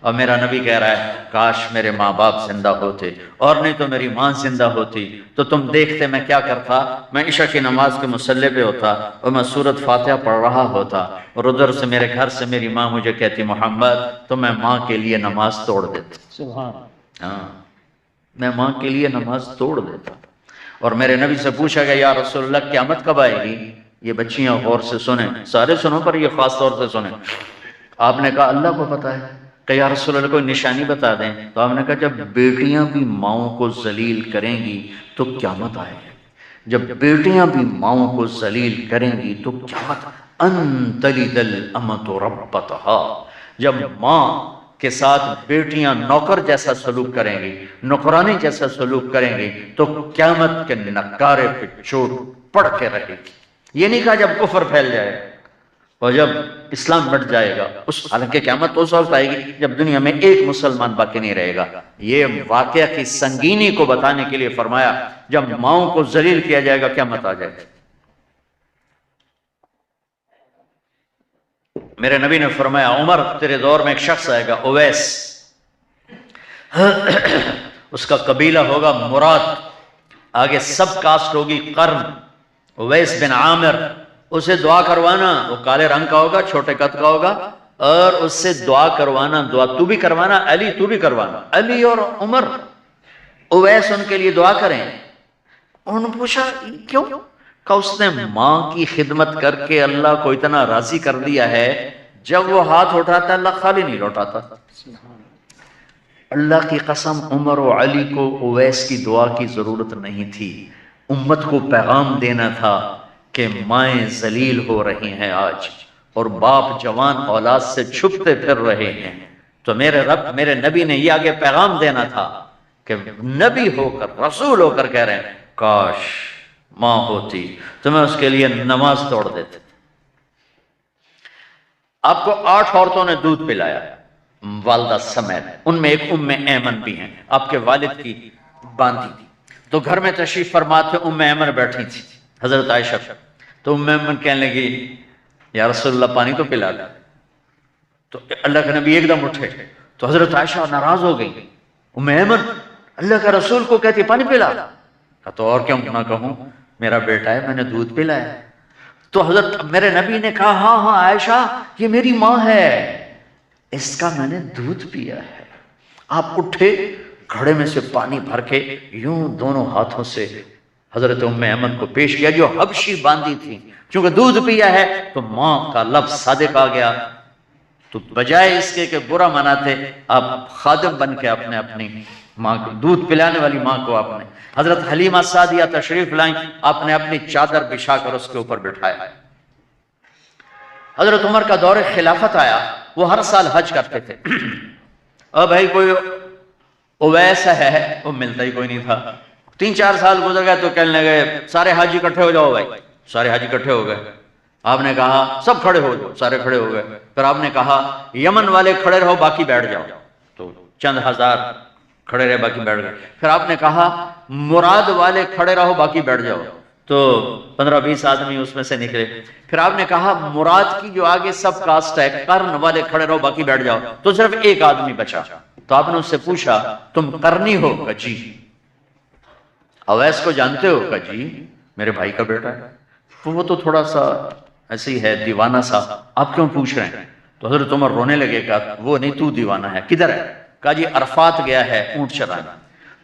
اور میرا نبی کہہ رہا ہے کاش میرے ماں باپ زندہ ہوتے، اور نہیں تو میری ماں زندہ ہوتی تو تم دیکھتے میں کیا کرتا، میں عشاء کی نماز کے مصلی پہ ہوتا اور میں سورۃ فاتحہ پڑھ رہا ہوتا، اور ادھر سے میرے گھر سے میری ماں مجھے کہتی محمد، تو میں ماں کے لیے نماز توڑ دیتا۔ سبحان ہاں، میں ماں کے لیے نماز توڑ دیتا۔ اور میرے نبی سے پوچھا گیا یا رسول اللہ قیامت کب آئے گی؟ یہ بچیاں غور سے سنیں، سارے سنوں پر یہ خاص طور سے سنیں۔ آپ نے کہا اللہ کو پتہ ہے، کہ یا رسول اللہ کوئی نشانی بتا دیں۔ تو آپ نے کہا جب بیٹیاں بھی ماؤں کو ذلیل کریں گی تو قیامت آئے گی، جب بیٹیاں بھی ماؤں کو ذلیل کریں گی تو قیامت، ان تلد الامۃ ربتہا، جب ماں کے ساتھ بیٹیاں نوکر جیسا سلوک کریں گی، نوکرانی جیسا سلوک کریں گی تو قیامت کے نکارے پہ چوٹ پڑ کے رہے گی۔ یہ نہیں کہا جب کفر پھیل جائے اور جب اسلام بٹ جائے گا، حالانکہ قیامت تو اس وقت آئے گی جب دنیا میں ایک مسلمان باقی نہیں رہے گا۔ یہ واقعہ کی سنگینی کو بتانے کے لیے فرمایا جب ماؤں کو ذلیل کیا جائے گا قیامت آ جائے گا۔ میرے نبی نے فرمایا عمر تیرے دور میں ایک شخص آئے گا اویس، اس کا قبیلہ ہوگا مراد، آگے سب کاسٹ ہوگی قرن، اویس بن عامر، اسے دعا کروانا، وہ کالے رنگ کا ہوگا، چھوٹے قد کا ہوگا، اور اس سے دعا کروانا، دعا تو بھی کروانا، علی تو بھی کروانا، علی اور عمر اویس ان کے لیے دعا کریں۔ انہوں نے پوچھا کیوں؟ کہ اس نے ماں کی خدمت کر کے اللہ کو اتنا راضی کر دیا ہے، جب وہ ہاتھ اٹھاتا اللہ خالی نہیں لوٹاتا۔ اللہ کی قسم عمر و علی کو اویس کی دعا کی ضرورت نہیں تھی، امت کو پیغام دینا تھا کہ مائیں ذلیل ہو رہی ہیں آج، اور باپ جوان اولاد سے چھپتے پھر رہے ہیں، تو میرے رب میرے نبی نے یہ آگے پیغام دینا تھا کہ نبی ہو کر رسول ہو کر کہہ رہے ہیں کاش ماں ہوتی تو میں اس کے لیے نماز توڑ دیتے۔ آپ کو 8 عورتوں نے دودھ پلایا والدہ سمیت، ان میں ایک ام ایمن بھی ہیں، آپ کے والد کی باندھی تھی، تو گھر میں تشریف فرما تھے، ام ایمن بیٹھی تھی حضرت عائشہ، تو ام ایمن کہنے لگی یا رسول اللہ پانی تو پلا دیں، تو اللہ کے نبی ایک دم اٹھے، تو حضرت عائشہ ناراض ہو گئی، ام ایمن اللہ کا رسول کو کہتی پانی پلا، تو اور کیوں نہ کہوں میرا بیٹا ہے میں نے دودھ پلایا۔ تو حضرت میرے نبی نے کہا ہاں ہاں عائشہ یہ میری ماں ہے، اس کا میں نے دودھ پیا ہے۔ آپ اٹھے، گھڑے میں سے پانی بھر کے یوں دونوں ہاتھوں سے حضرت ام ایمن کو پیش کیا جو حبشی باندھی تھی، چونکہ دودھ پیا ہے تو ماں کا لفظ صادق آ گیا، تو بجائے اس کے کہ برا مناتے آپ خادم بن کے اپنی ماں کو دودھ پلانے والی ماں کو آپ نے، حضرت حلیمہ سعدیہ تشریف لائیں، آپ نے اپنی چادر بچھا کر اس کے اوپر بٹھایا۔ حضرت عمر کا دور خلافت آیا، وہ ہر سال حج کرتے تھے، اور بھائی کوئی اویس ہے وہ ملتا ہی کوئی نہیں تھا، 3-4 سال گزر گئے تو کہنے لگے سارے حاجی اکٹھے ہو جاؤ بھائی، سارے حاجی اکٹھے ہو گئے، آپ نے کہا سب کھڑے ہو جاؤ، سارے کھڑے ہو گئے، پھر آپ نے کہا یمن والے کھڑے رہو باقی بیٹھ جاؤ، تو چند ہزار کھڑے رہے باقی بیٹھ گئے، پھر آپ نے کہا مراد والے کھڑے رہو باقی بیٹھ جاؤ، تو 15-20 آدمی اس میں سے نکلے، پھر آپ نے کہا مراد کی جو آگے سب کاسٹ ہے قرن والے کھڑے رہو باقی بیٹھ جاؤ، تو صرف ایک آدمی بچا، تو آپ نے اس سے پوچھا تم قرنی ہو؟ کہا جی۔ اویس کو جانتے ہو؟ کہا جی میرے بھائی کا بیٹا ہے، وہ تو تھوڑا سا ایسے ہی ہے دیوانہ سا، آپ کیوں پوچھ رہے ہیں؟ تو حضرت عمر رونے لگے، کہا وہ نہیں تو دیوانہ ہے، کدھر ہے؟ کہا جی عرفات گیا ہے اونٹ چرانے،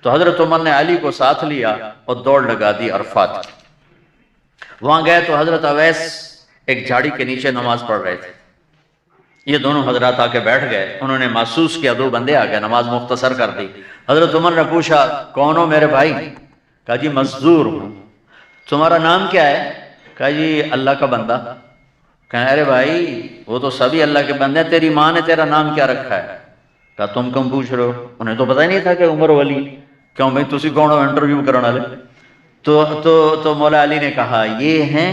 تو حضرت عمر نے علی کو ساتھ لیا اور دوڑ لگا دی عرفات کی، وہاں گئے تو حضرت اویس ایک جھاڑی کے نیچے نماز پڑھ رہے تھے، یہ دونوں حضرات آ کے بیٹھ گئے، انہوں نے محسوس کیا 2 بندے آ گئے، نماز مختصر کر دی، حضرت عمر نے پوچھا کون ہو میرے بھائی؟ کہا جی مزدور ہوں۔ تمہارا نام کیا ہے؟ کہا جی اللہ کا بندہ۔ کہا ارے بھائی وہ تو سبھی اللہ کے بندے ہیں، تیری ماں نے تیرا نام کیا رکھا ہے؟ کہا تم کم پوچھ رہے ہو؟ انہیں تو پتہ ہی نہیں تھا کہ عمر ولی، کیوں بھائی تسی کون ہو انٹرویو کرنے والے؟ تو مولا علی نے کہا یہ ہیں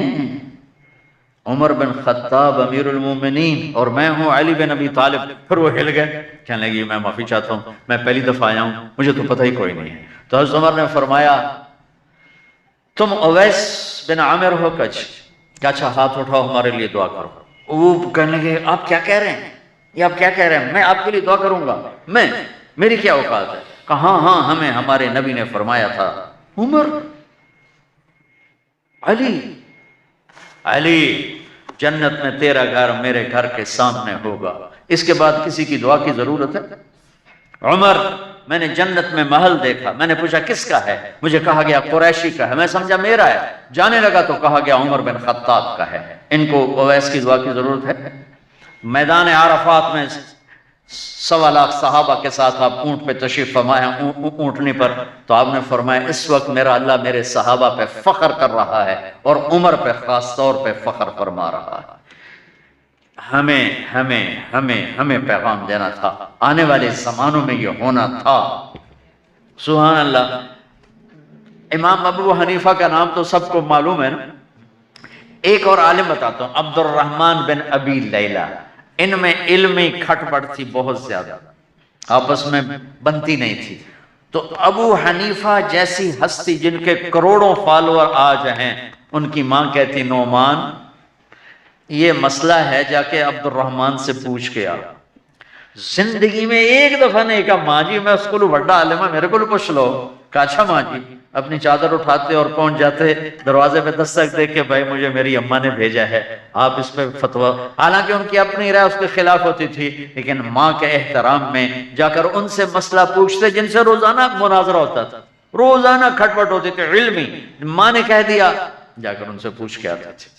عمر بن خطاب امیر المومنین اور میں ہوں علی بن ابی طالب۔ پھر وہ ہل گئے، کہنے لگی میں معافی چاہتا ہوں، میں پہلی دفعہ آیا ہوں، مجھے تو پتہ ہی کوئی نہیں ہے۔ تو حضرت عمر نے فرمایا تم اویس بن عامر ہو؟ کچھ کہ اچھا ہاتھ اٹھاؤ ہمارے لیے دعا کرو۔ وہ کہنے لگے آپ کیا کہہ رہے ہیں؟ یہ آپ کیا کہہ رہے ہیں؟ میں آپ کے لیے دعا کروں گا؟ میری کیا اوقات ہے؟ کہا ہاں ہمیں ہمارے نبی نے فرمایا تھا عمر علی جنت میں تیرا گھر میرے گھر کے سامنے ہوگا، اس کے بعد کسی کی دعا کی ضرورت ہے؟ عمر میں نے جنت میں محل دیکھا، میں نے پوچھا کس کا ہے؟ مجھے کہا گیا قریشی کا ہے، میں سمجھا میرا ہے، جانے لگا تو کہا گیا عمر بن خطاب کا ہے، ان کو اویس کی دعا کی ضرورت ہے؟ میدان عرفات میں 1.25 لاکھ صحابہ کے ساتھ آپ اونٹ پہ تشریف فرمایا، اونٹنی پر، تو آپ نے فرمایا اس وقت میرا اللہ میرے صحابہ پہ فخر کر رہا ہے اور عمر پہ خاص طور پہ فخر فرما رہا ہے۔ ہمیں پیغام دینا تھا، آنے والے زمانوں میں یہ ہونا تھا۔ سبحان اللہ۔ امام ابو حنیفہ کا نام تو سب کو معلوم ہے نا، ایک اور عالم بتاتا ہوں، عبد الرحمن بن ابی لیلہ، ان میں علمی کھٹ پٹ تھی بہت زیادہ، آپس میں بنتی نہیں تھی، تو ابو حنیفہ جیسی ہستی جن کے کروڑوں فالوور آج ہیں، ان کی ماں کہتی نعمان یہ مسئلہ ہے جا کے عبد الرحمن سے پوچھ کے آ۔ زندگی میں ایک دفعہ نہیں کہا ماں جی میں اس کو بڑا عالم ہے میرے کو پوچھ لو، کہا اچھا ماں جی، اپنی چادر اٹھاتے اور پہنچ جاتے، دروازے پہ دستک دے کے بھائی مجھے میری اماں نے بھیجا ہے آپ اس پہ فتویٰ، حالانکہ ان کی اپنی رائے اس کے خلاف ہوتی تھی، لیکن ماں کے احترام میں جا کر ان سے مسئلہ پوچھتے جن سے روزانہ مناظرہ ہوتا تھا، روزانہ کھٹ پٹ ہوتی تھی علمی، ماں نے کہہ دیا جا کر ان سے پوچھ کے آتے تھے،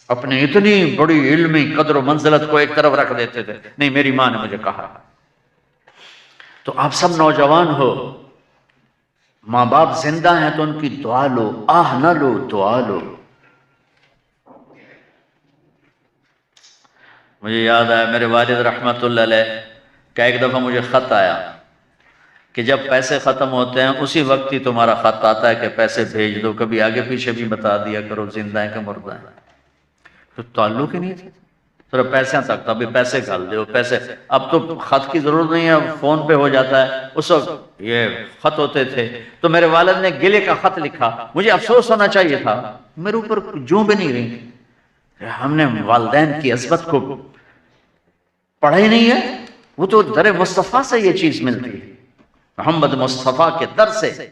اپنی اتنی بڑی علمی قدر و منزلت کو ایک طرف رکھ دیتے تھے، نہیں میری ماں نے مجھے کہا۔ تو آپ سب نوجوان ہو، ماں باپ زندہ ہیں تو ان کی دعا لو، آہ نہ لو، دعا لو۔ مجھے یاد آیا میرے والد رحمت اللہ علیہ کا ایک دفعہ مجھے خط آیا کہ جب پیسے ختم ہوتے ہیں اسی وقت ہی تمہارا خط آتا ہے کہ پیسے بھیج دو، کبھی آگے پیچھے بھی بتا دیا کرو زندہ ہیں کہ مردہ ہیں۔ تو تعلق ہی نہیں تھا، صرف پیسے تک تھا، ابھی پیسے گھال دو پیسے، اب تو خط کی ضرورت نہیں ہے، فون پہ ہو جاتا ہے، اس وقت یہ خط ہوتے تھے۔ تو میرے والد نے گلے کا خط لکھا، مجھے افسوس ہونا چاہیے تھا، میرے اوپر جوں بھی نہیں رہی، ہم نے والدین کی عظمت کو پڑھا ہی نہیں ہے، وہ تو در مصطفیٰ سے یہ چیز ملتی ہے، محمد مصطفیٰ کے در سے